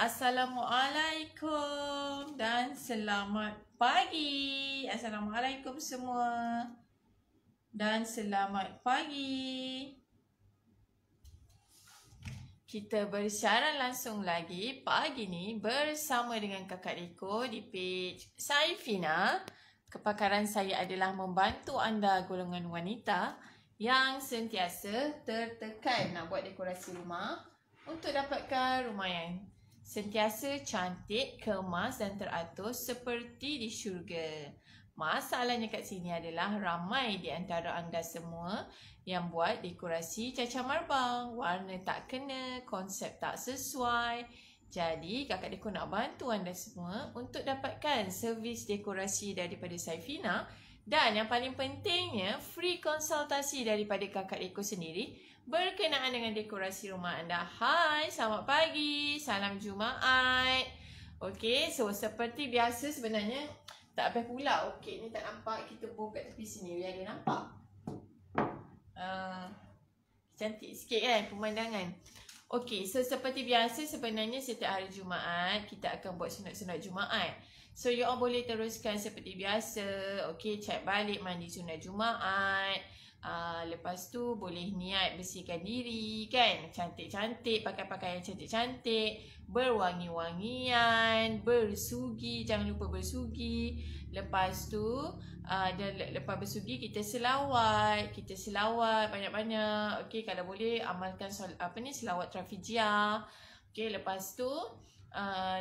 Assalamualaikum dan selamat pagi. Assalamualaikum semua dan selamat pagi. Kita bersiaran langsung lagi pagi ni bersama dengan Kakak Riko di page Saifina. Kepakaran saya adalah membantu anda golongan wanita yang sentiasa tertekan nak buat dekorasi rumah untuk dapatkan rumah yang sentiasa cantik, kemas dan teratur seperti di syurga. Masalahnya kat sini adalah ramai di antara anda semua yang buat dekorasi cacah marbang, warna tak kena, konsep tak sesuai. Jadi kakak Deko nak bantu anda semua untuk dapatkan servis dekorasi daripada Saifina dan yang paling pentingnya free konsultasi daripada kakak Deko sendiri berkenaan dengan dekorasi rumah anda. Hai, selamat pagi. Salam Jumaat. Okey, so seperti biasa sebenarnya tak payah pula. Okey, ni tak nampak. Kita buka kat tepi sini biar dia nampak. Cantik sikit kan pemandangan. Okey, so seperti biasa sebenarnya setiap hari Jumaat kita akan buat sunat-sunat Jumaat. So you all boleh teruskan seperti biasa. Okey, cek balik mandi sunat Jumaat. Lepas tu boleh niat bersihkan diri kan, cantik-cantik, pakai pakaian cantik-cantik, berwangi-wangian, bersugi, jangan lupa bersugi. Lepas tu lepas bersugi kita selawat banyak-banyak. Okey, kalau boleh amalkan selawat Trafijiyah. Okey, lepas tu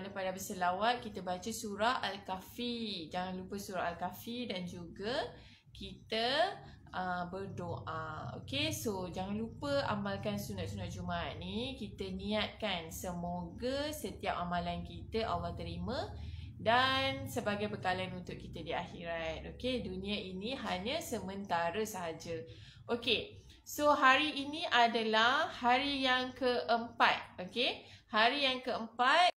lepas dah berselawat kita baca surah Al-Kahfi. Jangan lupa surah Al-Kahfi dan juga kita berdoa. Okey, so jangan lupa amalkan sunat-sunat Jumaat ni. Kita niatkan semoga setiap amalan kita Allah terima dan sebagai bekalan untuk kita di akhirat. Okey, dunia ini hanya sementara sahaja. Okey, so hari ini adalah hari yang keempat. Okey, hari yang keempat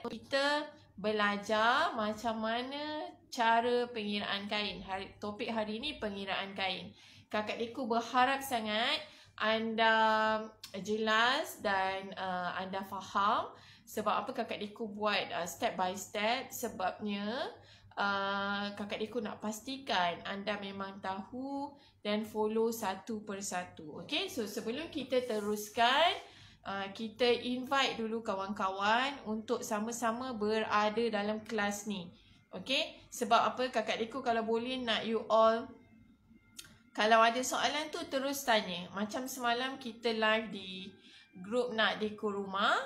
kita belajar macam mana cara pengiraan kain. Topik hari ini pengiraan kain. Kakak Deko berharap sangat anda jelas dan anda faham sebab apa Kakak Deko buat step by step. Sebabnya Kakak Deko nak pastikan anda memang tahu dan follow satu persatu. Okey, so sebelum kita teruskan, kita invite dulu kawan-kawan untuk sama-sama berada dalam kelas ni. Okey, sebab apa Kakak Deko kalau boleh nak you all, kalau ada soalan tu terus tanya. Macam semalam kita live di grup nak dekor rumah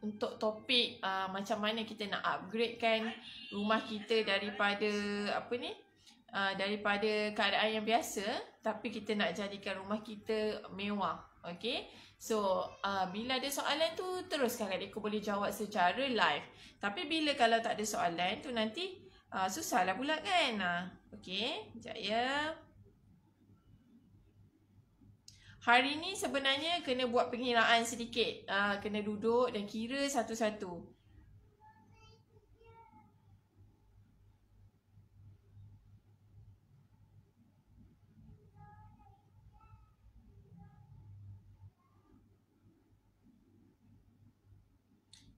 untuk topik macam mana kita nak upgradekan rumah kita daripada daripada keadaan yang biasa tapi kita nak jadikan rumah kita mewah. Okey, so bila ada soalan tu terus Kakak Deko boleh jawab secara live. Tapi bila kalau tak ada soalan tu nanti susahlah pula kan. Okey, sekejap ya. Hari ni sebenarnya kena buat pengiraan sedikit. Kena duduk dan kira satu-satu.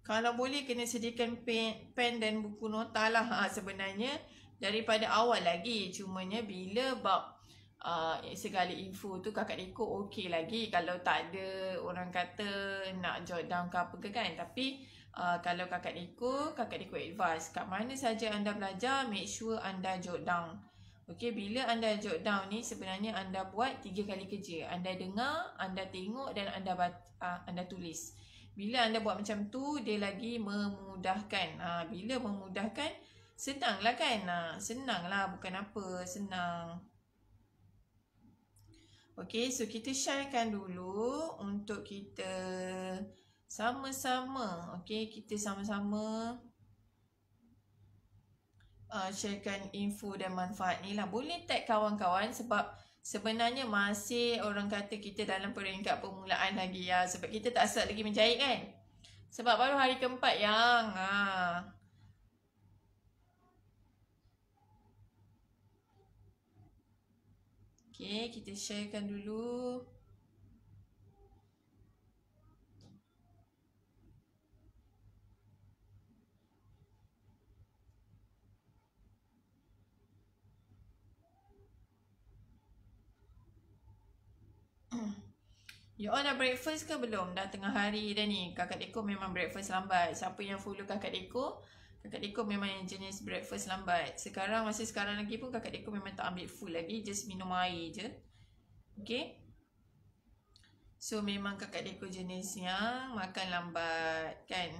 Kalau boleh kena sediakan pen dan buku nota lah sebenarnya daripada awal lagi. Cumanya bila bab segala info tu Kakak Deko okey lagi. Kalau tak ada orang kata nak jot down ke apa ke kan. Tapi kalau Kakak Deko advise kat mana saja anda belajar, make sure anda jot down. Okey, bila anda jot down ni sebenarnya anda buat 3 kali kerja. Anda dengar, anda tengok dan anda tulis. Bila anda buat macam tu, dia lagi memudahkan. Bila memudahkan, senanglah kan? Senanglah, bukan apa, senang. Okey, so kita sharekan dulu untuk kita sama-sama. Okey, kita sama-sama sharekan info dan manfaat ni lah. Boleh tag kawan-kawan sebab sebenarnya masih orang kata kita dalam peringkat permulaan lagi ya. Sebab kita tak start lagi menjahit kan. Sebab baru hari keempat yang okey, kita sharekan dulu. You all dah breakfast ke belum? Dah tengah hari dah ni. Kakak Deko memang breakfast lambat. Siapa yang follow Kakak Deko memang yang jenis breakfast lambat. Masa sekarang lagi pun Kakak Deko memang tak ambil full lagi. Just minum air je. Okay. So memang Kakak Deko jenis yang makan lambat kan.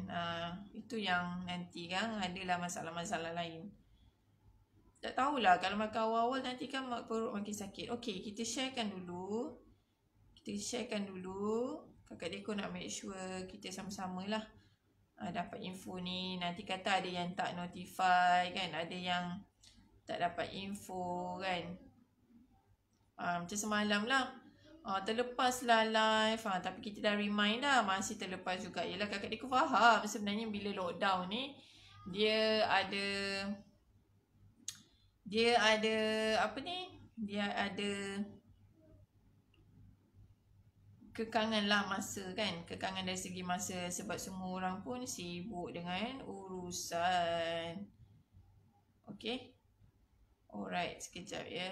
Itu yang nanti kan adalah masalah-masalah lain. Tak tahulah kalau makan awal-awal nanti kan perut makin sakit. Okay, kita sharekan dulu. Kakak Deko nak make sure kita sama-sama lah dapat info ni. Nanti kata ada yang tak notify kan, ada yang tak dapat info kan. Macam semalam lah, terlepas lah live, tapi kita dah remind dah, masih terlepas juga. Yelah, Kakak Deko faham sebenarnya bila lockdown ni dia ada kekangan lah masa kan. Kekangan dari segi masa sebab semua orang pun sibuk dengan urusan. Okay. Alright, sekejap ya.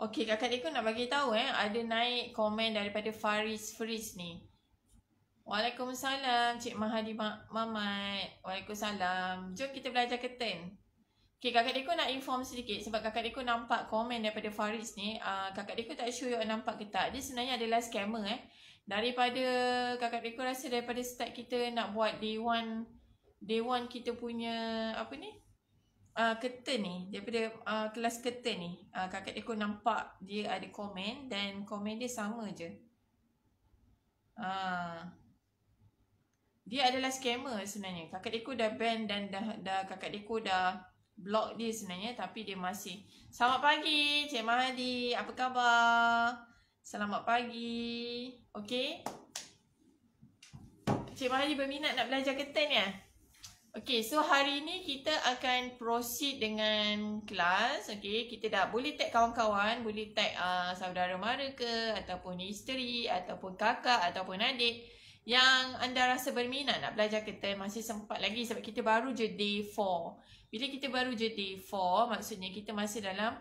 Okey, Kakak Deko nak bagi tahu ada naik komen daripada Faris ni. Waalaikumsalam Cik Mahadi Mamat. Waalaikumsalam. Jom kita belajar keten. Okey, Kakak Deko nak inform sedikit sebab Kakak Deko nampak komen daripada Faris ni. Kakak Deko tak sure you nampak ke tak. Dia sebenarnya adalah scammer Daripada Kakak Deko rasa daripada start kita nak buat day one kita punya curtain ni, daripada kelas curtain ni, Kakak Deko nampak dia ada komen dan komen dia sama je. Dia adalah scammer sebenarnya. Kakak Deko dah ban dan dah Kakak Deko dah block dia sebenarnya, tapi dia masih. Selamat pagi Cik Mahadi, apa khabar? Selamat pagi. Okey. Cik Mahadi berminat nak belajar curtain ya? Okay, so hari ni kita akan proceed dengan kelas. Okay, kita dah boleh tag kawan-kawan, boleh tag saudara mara ke, ataupun isteri, ataupun kakak, ataupun adik yang anda rasa berminat nak belajar curtain. Masih sempat lagi sebab kita baru je day 4. Bila kita baru je day 4, maksudnya kita masih dalam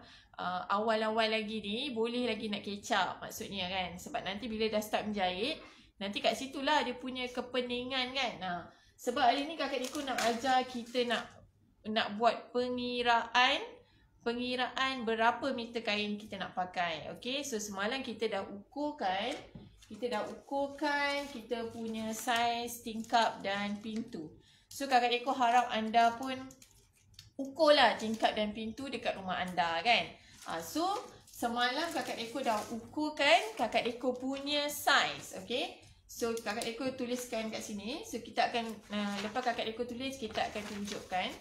awal-awal lagi ni, boleh lagi nak catch up maksudnya kan. Sebab nanti bila dah start menjahit, nanti kat situlah dia punya kepeningan kan. Sebab hari ni Kakak Deko nak ajar kita nak buat pengiraan berapa meter kain kita nak pakai. Okay, so semalam kita dah ukurkan kita punya saiz tingkap dan pintu. So Kakak Deko harap anda pun ukurlah tingkap dan pintu dekat rumah anda kan. So semalam Kakak Deko dah ukurkan Kakak Deko punya saiz. Okay, so Kakak Deko tuliskan kat sini. So kita akan lepas Kakak Deko tulis, kita akan tunjukkan.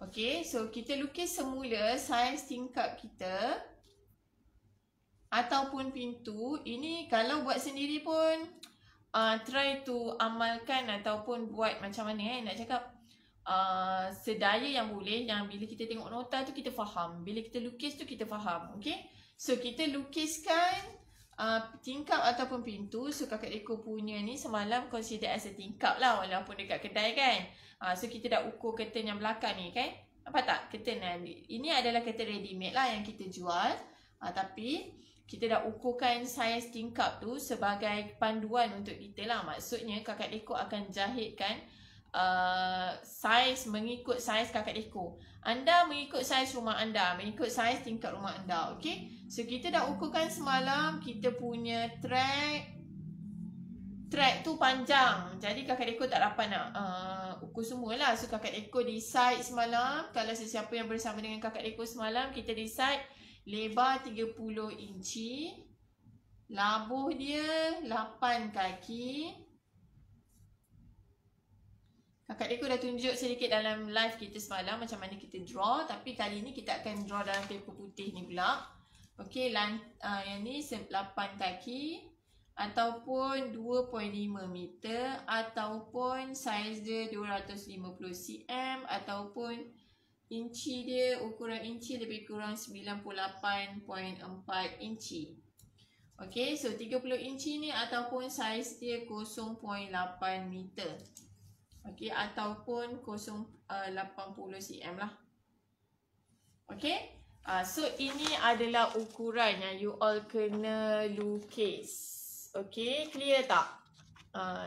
Okay, so kita lukis semula saiz tingkap kita ataupun pintu. Ini kalau buat sendiri pun try to amalkan ataupun buat macam mana nak cakap, sedaya yang boleh, yang bila kita tengok nota tu kita faham, bila kita lukis tu kita faham. Okay, so kita lukiskan tingkap ataupun pintu. So Kakak Deko punya ni semalam consider as a tingkap lah, walaupun dekat kedai kan. So kita dah ukur curtain yang belakang ni kan. Apa tak? Curtain ini adalah curtain ready made lah yang kita jual. Tapi kita dah ukurkan saiz tingkap tu sebagai panduan untuk kita lah. Maksudnya Kakak Deko akan jahitkan saiz mengikut saiz Kakak Deko. Anda mengikut saiz rumah anda, mengikut saiz tingkap rumah anda. Okay, so kita dah ukurkan semalam kita punya track tu panjang, jadi Kakak Deko tak dapat nak ukur semua lah. So Kakak Deko decide semalam, kalau sesiapa yang bersama dengan Kakak Deko semalam, kita decide lebar 30 inci, labuh dia 8 kaki. Kakak Deko dah tunjuk sedikit dalam live kita semalam macam mana kita draw, tapi kali ni kita akan draw dalam paper putih ni pula. Okey, yang ni 8 kaki. ataupun 2.5 meter, ataupun saiz dia 250 cm, ataupun inci dia, ukuran inci lebih kurang 98.4 inci. Okey, so 30 inci ni ataupun saiz dia 0.8 meter. Okey, ataupun 80 cm lah. Okey. So ini adalah ukuran yang you all kena lukis. Okey, clear tak?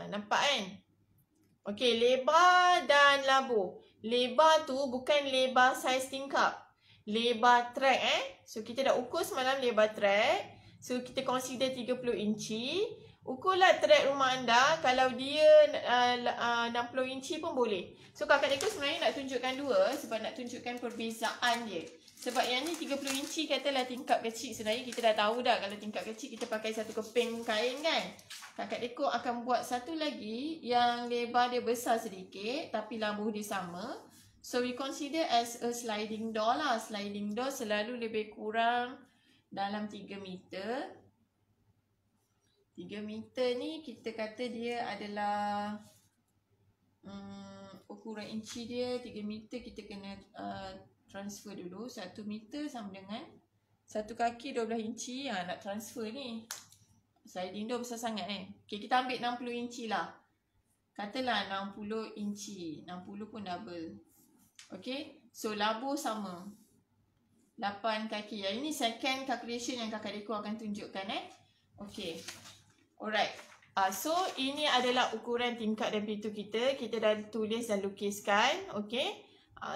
Nampak kan? Okey, lebar dan labuh. Lebar tu bukan lebar saiz tingkap. Lebar track So kita dah ukur semalam lebar track. So kita consider 30 inci. Ukurlah track rumah anda. Kalau dia 60 inci pun boleh. So kakak Deko sebenarnya nak tunjukkan dua sebab nak tunjukkan perbezaan dia. Sebab yang ni 30 inci katalah tingkap kecil. Sebenarnya kita dah tahu dah kalau tingkap kecil kita pakai satu keping kain kan. Kakak Deko akan buat satu lagi yang lebar dia besar sedikit tapi labuh dia sama. So we consider as a sliding door lah. Sliding door selalu lebih kurang dalam 3 meter. 3 meter ni kita kata dia adalah ukuran inci dia 3 meter kita kena transfer dulu. 1 meter sama dengan 1 kaki 12 inci. Nak transfer ni. Sliding door besar sangat Okay, kita ambil 60 inci lah. Katalah 60 inci. 60 pun double. Okay, so labuh sama. 8 kaki. Yang ini second calculation yang kakak Deko akan tunjukkan Okay. Alright. So ini adalah ukuran tingkap dan pintu kita. Kita dah tulis dan lukiskan. Okay.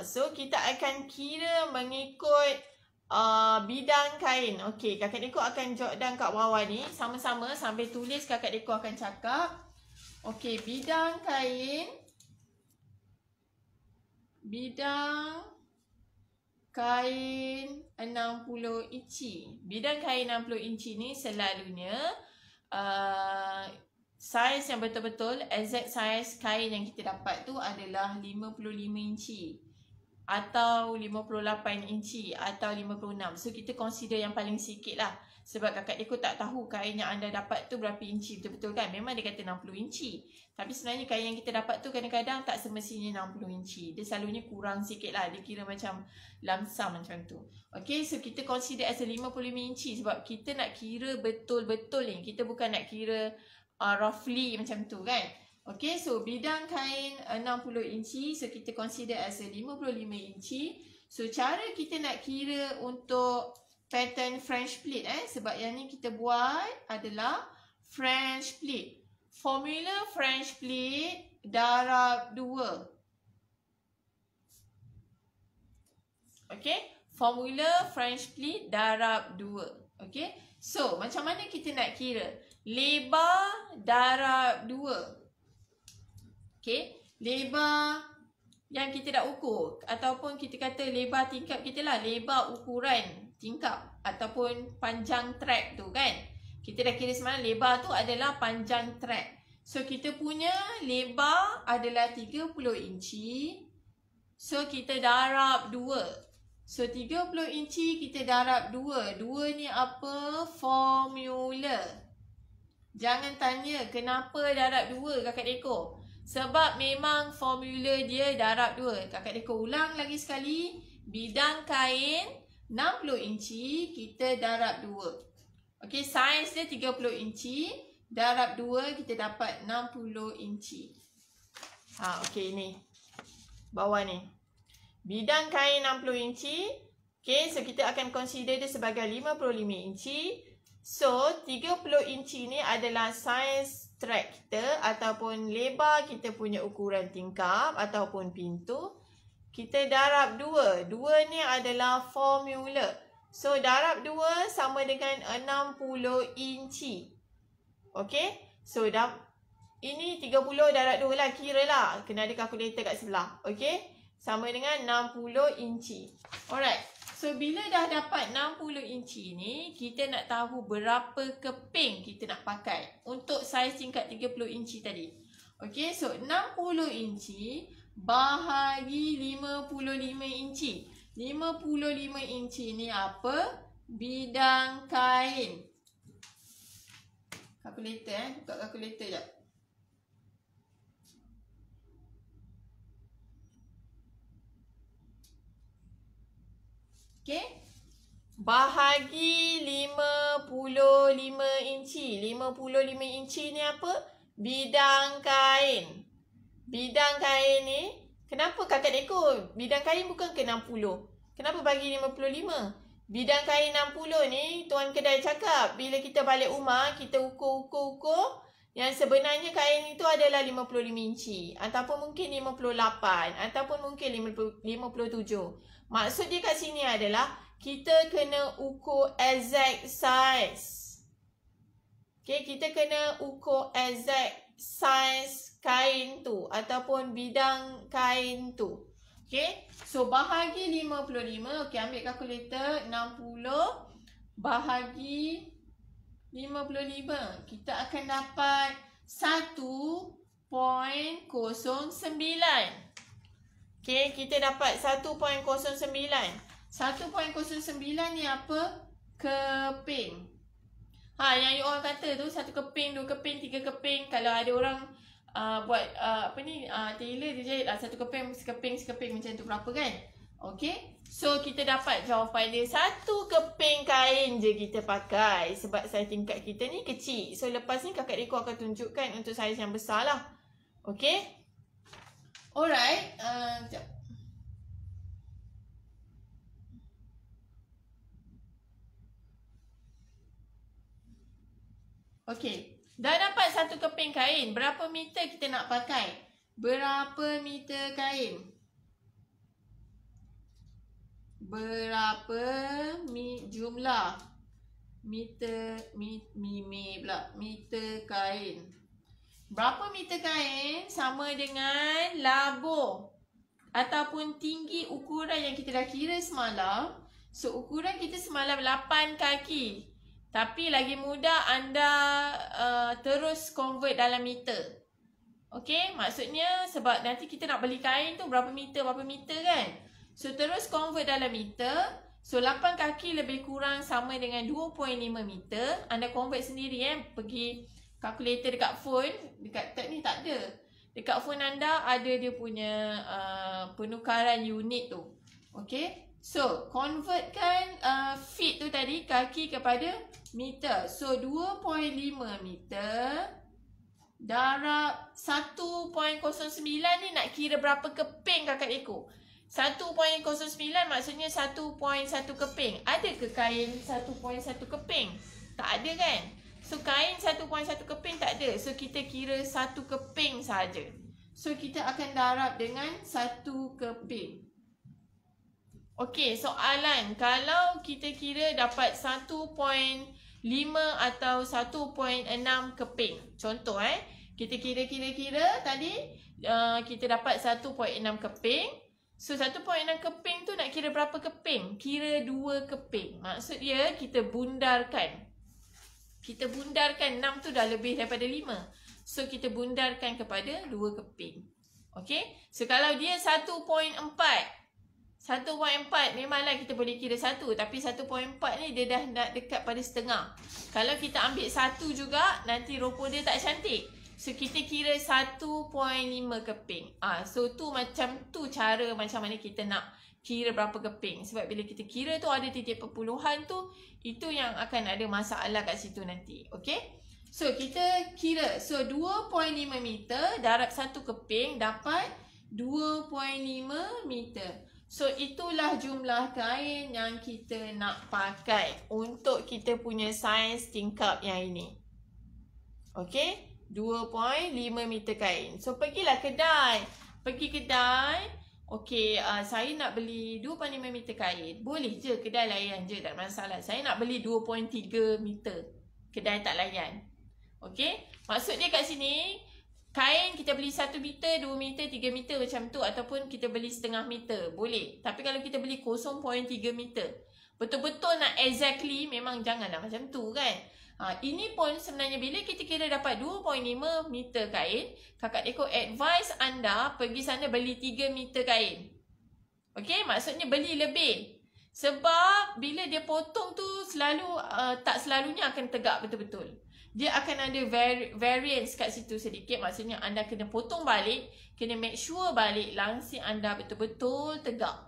So kita akan kira mengikut bidang kain. Okay, kakak Deko akan jot down kat bawah ni. Sama-sama sambil tulis kakak Deko akan cakap. Okay, bidang kain. Bidang kain 60 inci. Bidang kain 60 inci ni selalunya saiz yang betul-betul, exact saiz kain yang kita dapat tu adalah 55 inci. Atau 58 inci atau 56. So kita consider yang paling sikit lah. Sebab kakak Deko tak tahu kain yang anda dapat tu berapa inci betul-betul kan. Memang dia kata 60 inci. Tapi sebenarnya kain yang kita dapat tu kadang-kadang tak semestinya 60 inci. Dia selalunya kurang sikit lah. Dia kira macam lamsam macam tu. Okay, so kita consider as a 55 inci. Sebab kita nak kira betul-betul ni. Kita bukan nak kira roughly macam tu kan. Okay, so bidang kain 60 inci. So kita consider as a 55 inci. So cara kita nak kira untuk pattern French pleat sebab yang ni kita buat adalah French pleat. Formula French pleat darab 2. Okay, formula French pleat darab 2. Okay, so macam mana kita nak kira? Lebar darab 2. Okay, lebar yang kita dah ukur ataupun kita kata lebar tingkap kita lah, lebar ukuran tingkap ataupun panjang track tu kan. Kita dah kira semalam lebar tu adalah panjang track. So kita punya lebar adalah 30 inci. So kita darab 2. So 30 inci kita darab 2. 2 ni apa? Formula. Jangan tanya kenapa darab 2 kakak Deko. Sebab memang formula dia darab 2. Kakak Deko ulang lagi sekali. Bidang kain 60 inci kita darab 2. Okey, saiz dia 30 inci. Darab 2 kita dapat 60 inci. Okey ni. Bawah ni. Bidang kain 60 inci. Okey, so kita akan consider dia sebagai 55 inci. So 30 inci ni adalah saiz track kita ataupun lebar kita punya ukuran tingkap ataupun pintu. Kita darab 2. 2 ni adalah formula. So darab 2 sama dengan 60 inci. Okey. So ini 30 darab 2 lah. Kira lah. Kena ada kalkulator kat sebelah. Okey. Sama dengan 60 inci. Alright. So bila dah dapat 60 inci ni, kita nak tahu berapa keping kita nak pakai untuk saiz tingkat 30 inci tadi. Okey, so 60 inci bahagi 55 inci. 55 inci ni apa? Bidang kain. Kalkulator buka kalkulator jap. Okey. Bahagi 55 inci. 55 inci ni apa? Bidang kain. Bidang kain ni, kenapa kakak dekor? Bidang kain bukan ke 60? Kenapa bagi 55? Bidang kain 60 ni, tuan kedai cakap, bila kita balik rumah, kita ukur. Yang sebenarnya kain itu adalah 55 inci. Ataupun mungkin 58. Ataupun mungkin 57. Maksud dia kat sini adalah, kita kena ukur exact size. Okay, kita kena ukur exact size kain tu ataupun bidang kain tu. Okay, so bahagi 55. Okay, ambil kalkulator. 60 bahagi 55. Kita akan dapat 1.09. Okay, kita dapat 1.09. 1.09 ni apa? Keping. Yang orang kata tu 1 keping, 2 keping, 3 keping. Kalau ada orang buat tailor dia jahit 1 keping, sekeping macam tu berapa kan? Okay. So kita dapat jawapan dia 1 keping kain je kita pakai. Sebab saiz tingkat kita ni kecil. So lepas ni kakak dekor akan tunjukkan untuk saiz yang besar lah. Okay. Alright. Sekejap. Okey, dah dapat 1 keping kain. Berapa meter kita nak pakai? Berapa meter kain? Berapa jumlah meter meter kain? Berapa meter kain sama dengan labur ataupun tinggi ukuran yang kita dah kira semalam. So ukuran kita semalam 8 kaki. Tapi lagi mudah anda terus convert dalam meter. Okey, maksudnya sebab nanti kita nak beli kain tu berapa meter kan. So terus convert dalam meter. So 8 kaki lebih kurang sama dengan 2.5 meter. Anda convert sendiri pergi kalkulator dekat phone. Dekat tab ni tak ada. Dekat phone anda ada dia punya penukaran unit tu. Okey. So, convertkan feet tu tadi, kaki kepada meter. So, 2.5 meter darab 1.09 ni nak kira berapa keping kakak dekor? 1.09 maksudnya 1.1 keping. Ada ke kain 1.1 keping? Tak ada kan? So, kain 1.1 keping tak ada. So, kita kira 1 keping saja. So, kita akan darab dengan 1 keping. Okey, soalan. Kalau kita kira dapat 1.5 atau 1.6 keping. Contoh kita kira-kira tadi kita dapat 1.6 keping. So 1.6 keping tu nak kira berapa keping? Kira 2 keping. Maksud dia kita bundarkan. Kita bundarkan 6 tu dah lebih daripada 5. So kita bundarkan kepada 2 keping. Okey? So kalau dia 1.4 memanglah kita boleh kira 1. Tapi 1.4 ni dia dah nak dekat pada setengah. Kalau kita ambil 1 juga, nanti rupa dia tak cantik. So kita kira 1.5 keping. So tu macam tu cara macam mana kita nak kira berapa keping. Sebab bila kita kira tu ada titik perpuluhan tu, itu yang akan ada masalah kat situ nanti. Okay? So kita kira. So 2.5 meter darab 1 keping dapat 2.5 meter. So, itulah jumlah kain yang kita nak pakai untuk kita punya saiz tingkap yang ini. Okey? 2.5 meter kain. So, pergilah kedai. Pergi kedai. Okey, saya nak beli 2.5 meter kain. Boleh je, kedai layan je, tak masalah. Saya nak beli 2.3 meter. Kedai tak layan. Okey? Maksud dia kat sini, kain kita beli 1 meter, 2 meter, 3 meter macam tu. Ataupun kita beli setengah meter. Boleh. Tapi kalau kita beli 0.3 meter. Betul-betul nak exactly, memang janganlah macam tu kan. Ini pun sebenarnya bila kita kira dapat 2.5 meter kain. Kakak dekor advise anda pergi sana beli 3 meter kain. Okay, maksudnya beli lebih. Sebab bila dia potong tu selalu, tak selalunya akan tegak betul-betul. dia akan ada variance kat situ sedikit. Maksudnya anda kena potong balik, kena make sure balik langsing anda betul-betul tegak.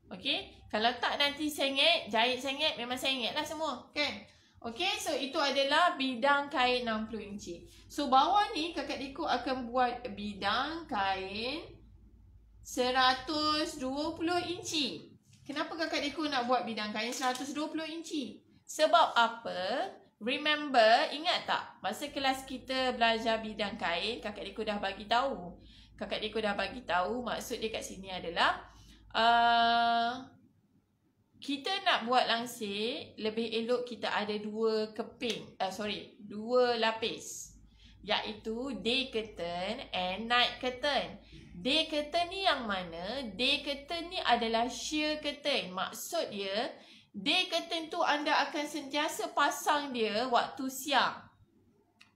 Okay, kalau tak nanti sengit, jahit sengit, memang sengit lah semua kan. Okay, so itu adalah bidang kain 60 inci. So bawah ni kakak Diko akan buat bidang kain 120 inci. Kenapa kakak Diko nak buat bidang kain 120 inci? Sebab apa? Remember, ingat tak? Masa kelas kita belajar bidang kain, kakak Diko dah bagi tahu. Kakak Diko dah bagi tahu maksud dia kat sini adalah kita nak buat langsir, lebih elok kita ada dua lapis. Iaitu day curtain and night curtain. Day curtain ni yang mana? Day curtain ni adalah sheer curtain. Maksud dia, day curtain tu anda akan sentiasa pasang dia waktu siang.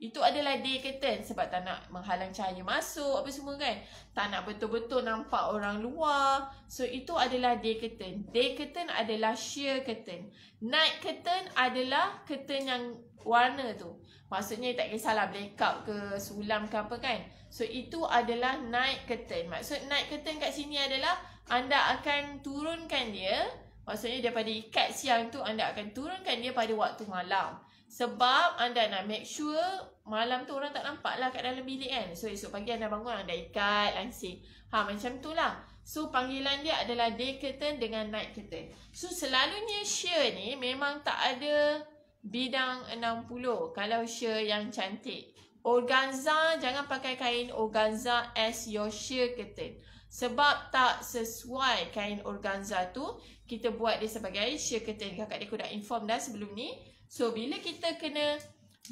Itu adalah day curtain sebab tak nak menghalang cahaya masuk apa semua kan. Tak nak betul-betul nampak orang luar. So itu adalah day curtain. Day curtain adalah sheer curtain. Night curtain adalah curtain yang warna tu. Maksudnya tak kisahlah blackout ke sulam ke apa kan. So itu adalah night curtain. Maksud night curtain kat sini adalah anda akan turunkan dia. Maksudnya daripada ikat siang tu anda akan turunkan dia pada waktu malam. Sebab anda nak make sure malam tu orang tak nampak lah kat dalam bilik kan. So esok pagi anda bangun anda ikat langsing. Macam tu lah. So panggilan dia adalah day curtain dengan night curtain. So selalunya sheer ni memang tak ada bidang 60. Kalau sheer yang cantik. Organza, jangan pakai kain organza as your sheer curtain. Sebab tak sesuai kain organza tu, kita buat dia sebagai sheer curtain. Kakak Diko dah inform dah sebelum ni. So, bila kita kena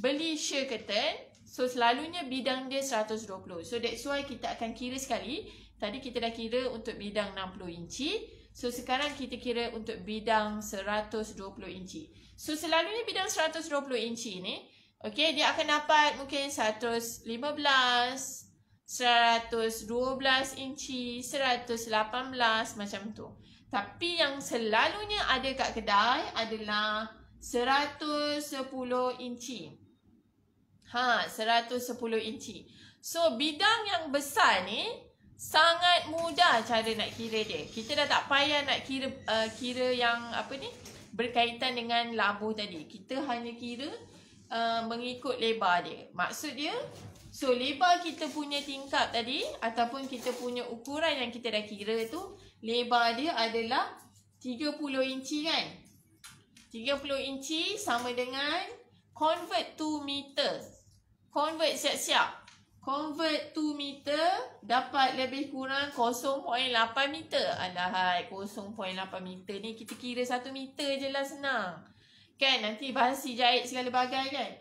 beli sheer curtain, so selalunya bidang dia 120. So, that's why kita akan kira sekali. Tadi kita dah kira untuk bidang 60 inci. So, sekarang kita kira untuk bidang 120 inci. So, selalunya bidang 120 inci ni, okay, dia akan dapat mungkin 115, 112 inci, 118 macam tu. Tapi yang selalunya ada kat kedai adalah 110 inci. 110 inci. So, bidang yang besar ni sangat mudah cara nak kira dia. Kita dah tak payah nak kira yang apa ni berkaitan dengan labuh tadi. Kita hanya kira mengikut lebar dia. Maksud dia, so lebar kita punya tingkap tadi ataupun kita punya ukuran yang kita dah kira tu, lebar dia adalah 30 inci kan? 30 inci sama dengan convert to meter. Convert siap-siap. Convert to meter dapat lebih kurang 0.8 meter. Alahai, 0.8 meter ni kita kira 1 meter je lah senang. Kan nanti basi jahit segala bagai kan.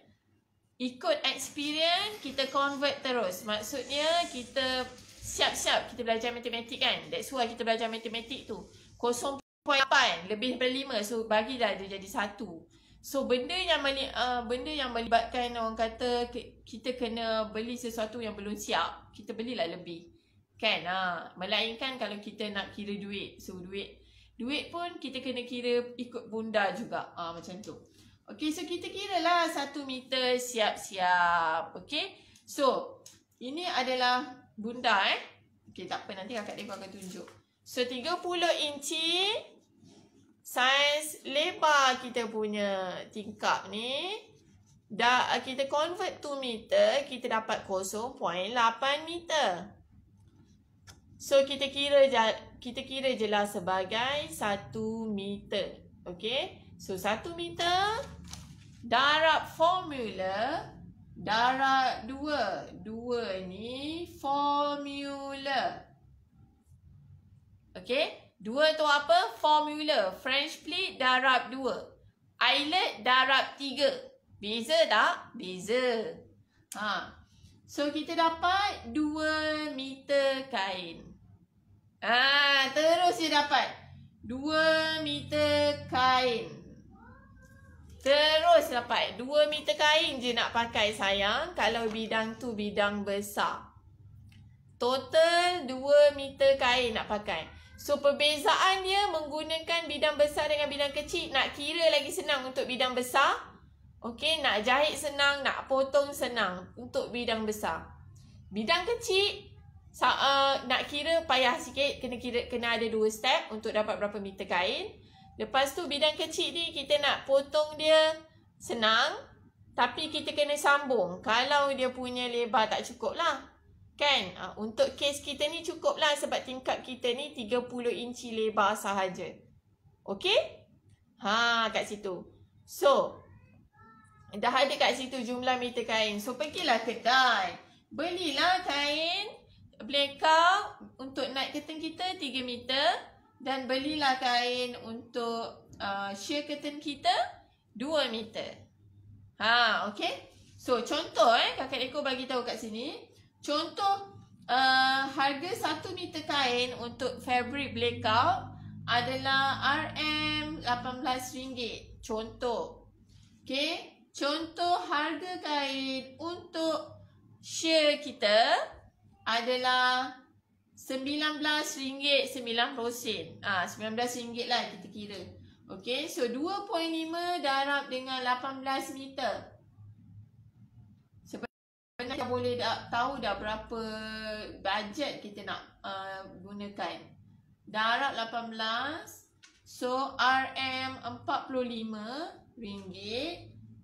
Ikut experience kita convert terus. Maksudnya kita siap-siap kita belajar matematik kan. That's why kita belajar matematik tu. 0.8 lebih daripada 5. So bagilah dia jadi 1. So benda yang melibatkan orang kata kita kena beli sesuatu yang belum siap, kita belilah lebih. Kan? Melainkan kalau kita nak kira duit. So duit pun kita kena kira ikut bunda juga. Macam tu. Okay, so kita kira lah 1 meter siap-siap. Okay. So ini adalah bunda Okay, tak apa, nanti kakak Diko akan tunjuk. So 30 inci saiz lebar kita punya tingkap ni. Dah kita convert to meter, kita dapat 0.8 meter. So kita kira je lah sebagai 1 meter. Okay. So 1 meter darab formula darab 2. 2 ni formula. Okay. 2 tu apa? Formula. French pleat darab 2. Eyelet darab 3. Beza tak? Beza. So kita dapat 2 meter kain. Terus dia dapat 2 meter kain. Terus dapat 2 meter kain je nak pakai sayang. Kalau bidang tu bidang besar. Total 2 meter kain nak pakai. So perbezaan dia menggunakan bidang besar dengan bidang kecil. Nak kira lagi senang untuk bidang besar. Okey, nak jahit senang, nak potong senang untuk bidang besar. Bidang kecil, nak kira payah sikit, kena ada 2 step untuk dapat berapa meter kain. Lepas tu bidang kecil ni kita nak potong dia senang, tapi kita kena sambung. Kalau dia punya lebar tak cukup lah. Kan? Untuk kes kita ni cukup lah sebab tingkap kita ni 30 inci lebar sahaja. Okey? Kat situ. So, dah ada kat situ jumlah meter kain. So, pergilah kedai. Belilah kain blackout untuk naik curtain kita 3 meter. Dan belilah kain untuk sheer curtain kita 2 meter. Okey. So, contoh kakak Eko bagi tahu kat sini. Contoh harga 1 meter kain untuk fabric blackout adalah RM18. Contoh. Okey. Contoh harga kain untuk sheer kita adalah RM19.90. RM19 lah kita kira. Okey, so 2.5 darab dengan 18 meter. Sebenarnya boleh tahu dah berapa bajet kita nak gunakan. Darab 18. So RM45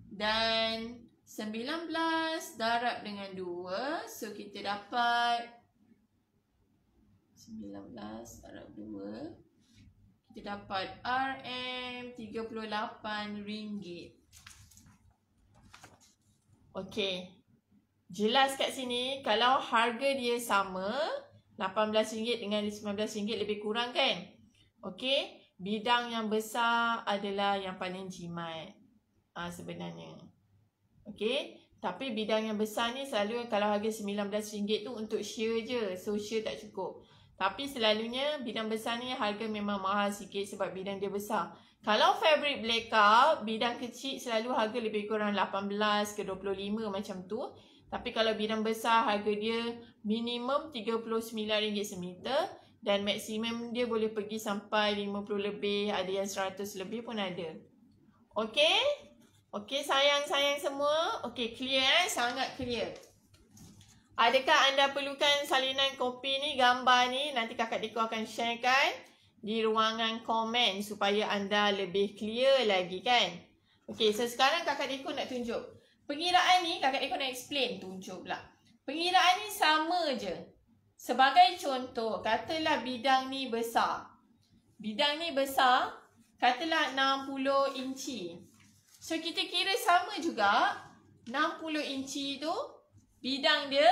dan 19 darab dengan 2. So kita dapat 19 darab 2. Kita dapat RM38. Okey. Jelas kat sini kalau harga dia sama, RM18 dengan RM19 lebih kurang kan? Okey. Bidang yang besar adalah yang paling jimat. Sebenarnya. Okey. Tapi bidang yang besar ni selalu kalau harga RM19 tu untuk sheer je. So sheer tak cukup. Tapi selalunya bidang besar ni harga memang mahal sikit sebab bidang dia besar. Kalau fabric blackout, bidang kecil selalu harga lebih kurang 18 ke 25 macam tu. Tapi kalau bidang besar harga dia minimum RM39 semeter. Dan maksimum dia boleh pergi sampai 50 lebih, ada yang 100 lebih pun ada. Okey? Okey sayang-sayang semua. Okey, clear sangat clear. Adakah anda perlukan salinan kopi ni, gambar ni? Nanti kakak Diko akan sharekan di ruangan komen supaya anda lebih clear lagi kan? Okey, so sekarang kakak Diko nak tunjuk. Pengiraan ni kakak Diko nak explain. Tunjuk pula. Pengiraan ni sama je. Sebagai contoh, katalah bidang ni besar. Bidang ni besar, katalah 60 inci. So kita kira sama juga. 60 inci tu bidang dia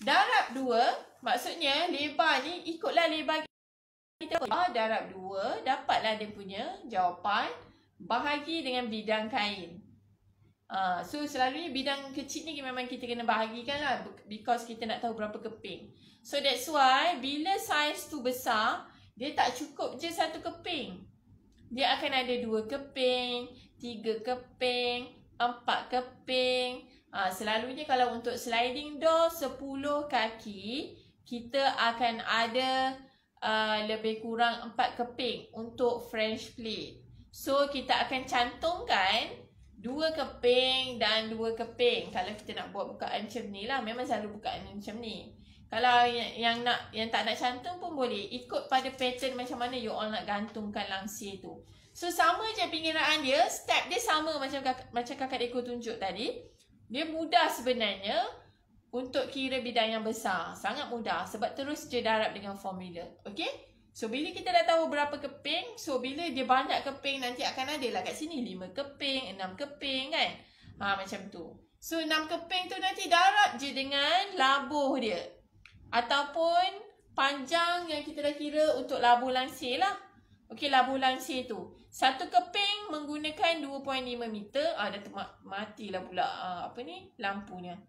darab 2, maksudnya lebar ni ikutlah lebar kita. Darab 2, dapatlah dia punya jawapan. Bahagi dengan bidang kain. So selalunya bidang kecil ni memang kita kena bahagikan lah. Because kita nak tahu berapa keping. So that's why bila saiz tu besar, dia tak cukup je 1 keping. Dia akan ada 2 keping, 3 keping, 4 keping. Selalunya kalau untuk sliding door 10 kaki, kita akan ada lebih kurang 4 keping untuk French plate. So kita akan cantumkan 2 keping dan 2 keping. Kalau kita nak buat bukaan macam ni lah, memang selalu bukaan macam ni. Kalau yang tak nak cantum pun boleh. Ikut pada pattern macam mana you all nak gantungkan langsir tu. So sama je pengiraan dia, step dia sama macam kakak Deko tunjuk tadi. Dia mudah sebenarnya untuk kira bidang yang besar. Sangat mudah sebab terus je darab dengan formula. Okey? So bila kita dah tahu berapa keping, so bila dia banyak keping nanti akan ada lah kat sini 5 keping, 6 keping kan? Macam tu. So 6 keping tu nanti darab je dengan labuh dia. Ataupun panjang yang kita dah kira untuk labuh langsir lah. Okey, labuh langsir tu. 1 keping menggunakan 2.5 meter. Dah matilah pula lampunya.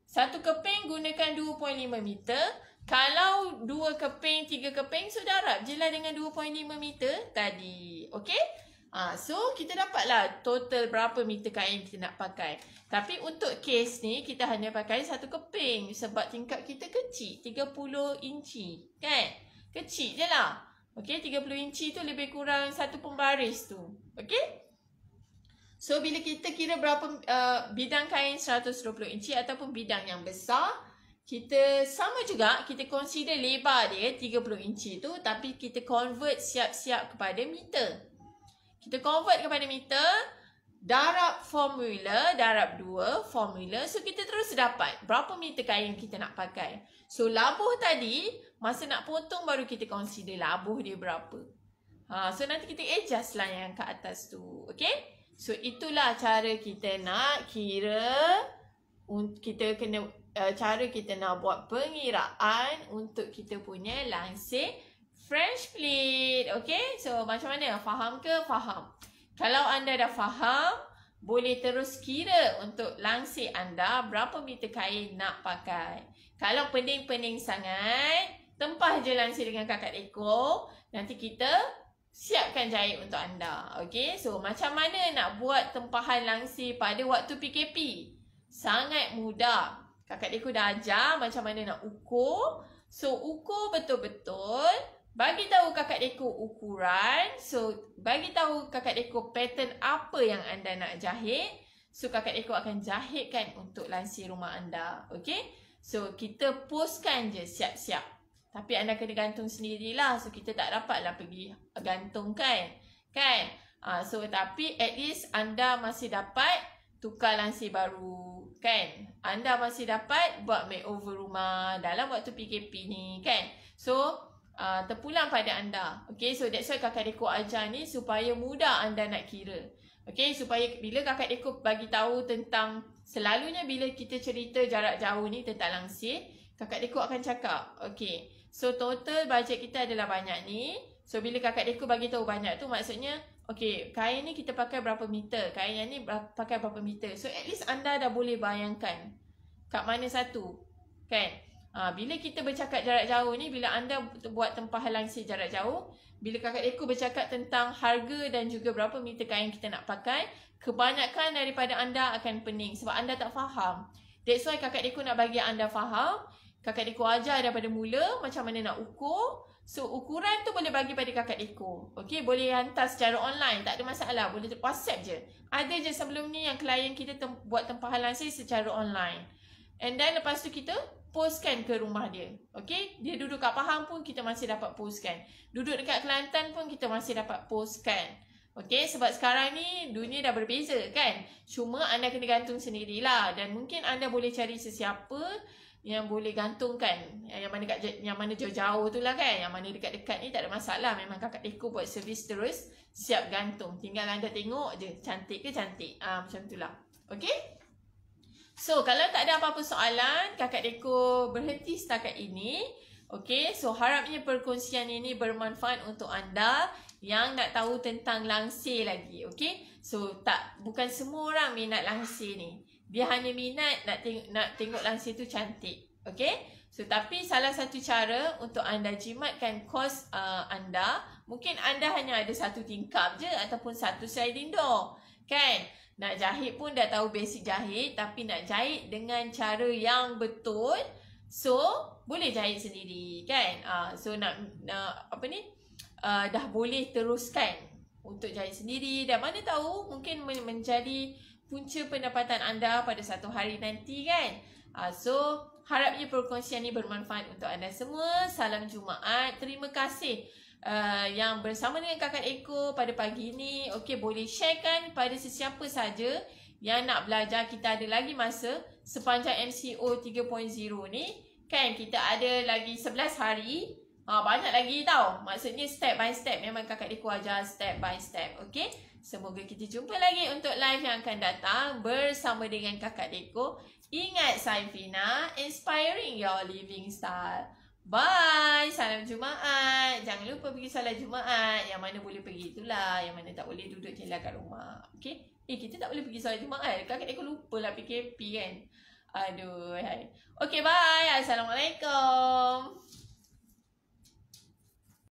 1 keping gunakan 2.5 meter. Kalau 2 keping, 3 keping, so darab je lah dengan 2.5 meter tadi. Okey? So, kita dapatlah total berapa meter kain kita nak pakai. Tapi untuk kes ni, kita hanya pakai 1 keping. Sebab tingkap kita kecil. 30 inci. Kan? Kecil je lah. Okey, 30 inci tu lebih kurang 1 pembaris tu. Okey? So bila kita kira berapa bidang kain 120 inci ataupun bidang yang besar, kita sama juga, kita consider lebar dia 30 inci tu, tapi kita convert siap-siap kepada meter. Kita convert kepada meter, darab formula, darab 2 formula. So kita terus dapat berapa meter kain kita nak pakai. So labuh tadi, masa nak potong baru kita consider labuh dia berapa. So nanti kita adjust lah yang kat atas tu. Okay? So itulah cara kita nak kira, kita kena cara kita nak buat pengiraan untuk kita punya langsir French pleat. Okay, so macam mana? Faham ke? Faham. Kalau anda dah faham, boleh terus kira untuk langsir anda berapa meter kain nak pakai. Kalau pening-pening sangat, tempah je langsir dengan kakak ekor. Nanti kita siapkan jahit untuk anda. Okay, so macam mana nak buat tempahan langsir pada waktu PKP? Sangat mudah. Kakak Deko dah ajar macam mana nak ukur. So, ukur betul-betul. Bagi tahu kakak Deko ukuran. So, bagi tahu kakak Deko pattern apa yang anda nak jahit. So, kakak Deko akan jahitkan untuk langsir rumah anda. Okay? So, kita postkan je siap-siap. Tapi anda kena gantung sendirilah. So, kita tak dapatlah pergi gantungkan. Kan? So, tapi at least anda masih dapat tukar langsir baru. Kan? Anda masih dapat buat makeover rumah dalam waktu PKP ni. Kan? So, terpulang pada anda. Okay? So, that's why kakak Deko ajar ni supaya mudah anda nak kira. Okay? Supaya bila kakak Deko bagi tahu tentang, selalunya bila kita cerita jarak jauh ni tentang langsir, kakak Deko akan cakap. Okay. So, total bajet kita adalah banyak ni. So, bila kakak Deko bagi tahu banyak tu, maksudnya, okay, kain ni kita pakai berapa meter. Kain yang ni pakai berapa meter. So, at least anda dah boleh bayangkan kat mana satu. Kan? Bila kita bercakap jarak jauh ni, bila anda buat tempahan langsir jarak jauh, bila kakak Deko bercakap tentang harga dan juga berapa meter kain kita nak pakai, kebanyakan daripada anda akan pening sebab anda tak faham. That's why kakak Deko nak bagi anda faham. Kakak Deko ajar daripada mula macam mana nak ukur. So, ukuran tu boleh bagi pada kakak Deko. Okay, boleh hantar secara online. Tak ada masalah. Boleh WhatsApp je. Ada je sebelum ni yang klien kita buat tempahan langsir secara online. And then lepas tu kita postkan ke rumah dia. Okay, dia duduk kat Pahang pun kita masih dapat postkan. Duduk dekat Kelantan pun kita masih dapat postkan. Okay, sebab sekarang ni dunia dah berbeza kan. Cuma anda kena gantung sendirilah. Dan mungkin anda boleh cari sesiapa yang boleh gantungkan, yang mana jauh-jauh tu lah kan. Yang mana dekat-dekat ni tak ada masalah. Memang kakak Deko buat servis terus, siap gantung. Tinggal anda tengok je, cantik ke cantik. Macam tu lah. Okay. So, kalau tak ada apa-apa soalan, kakak Deko berhenti setakat ini. Okay, so harapnya perkongsian ini bermanfaat untuk anda yang nak tahu tentang langsir lagi. Okay, so bukan semua orang minat langsir ni. Dia hanya minat nak tengok langsir tu cantik. Okay? So, tapi salah satu cara untuk anda jimatkan kos anda, mungkin anda hanya ada satu tingkap je ataupun satu sliding door. Kan? Nak jahit pun dah tahu basic jahit, tapi nak jahit dengan cara yang betul. So, boleh jahit sendiri. Kan? So, dah boleh teruskan untuk jahit sendiri. Dan mana tahu mungkin menjadi punca pendapatan anda pada satu hari nanti kan. So, harapnya perkongsian ini bermanfaat untuk anda semua. Salam Jumaat. Terima kasih yang bersama dengan kakak Eko pada pagi ini. Okey, boleh sharekan pada sesiapa saja yang nak belajar. Kita ada lagi masa sepanjang MCO 3.0 ni. Kan, kita ada lagi 11 hari. Banyak lagi tau. Maksudnya step by step. Memang kakak Eko ajar step by step. Okey. Semoga kita jumpa lagi untuk live yang akan datang bersama dengan kakak Deko. Ingat, saya Fina, inspiring your living style. Bye. Salam Jumaat. Jangan lupa pergi salat Jumaat. Yang mana boleh pergi itulah. Yang mana tak boleh duduk je lah kat rumah. Okay. Kita tak boleh pergi salat Jumaat. Kakak Deko lupa lah PKP kan. Aduh. Hai. Okay, bye. Assalamualaikum.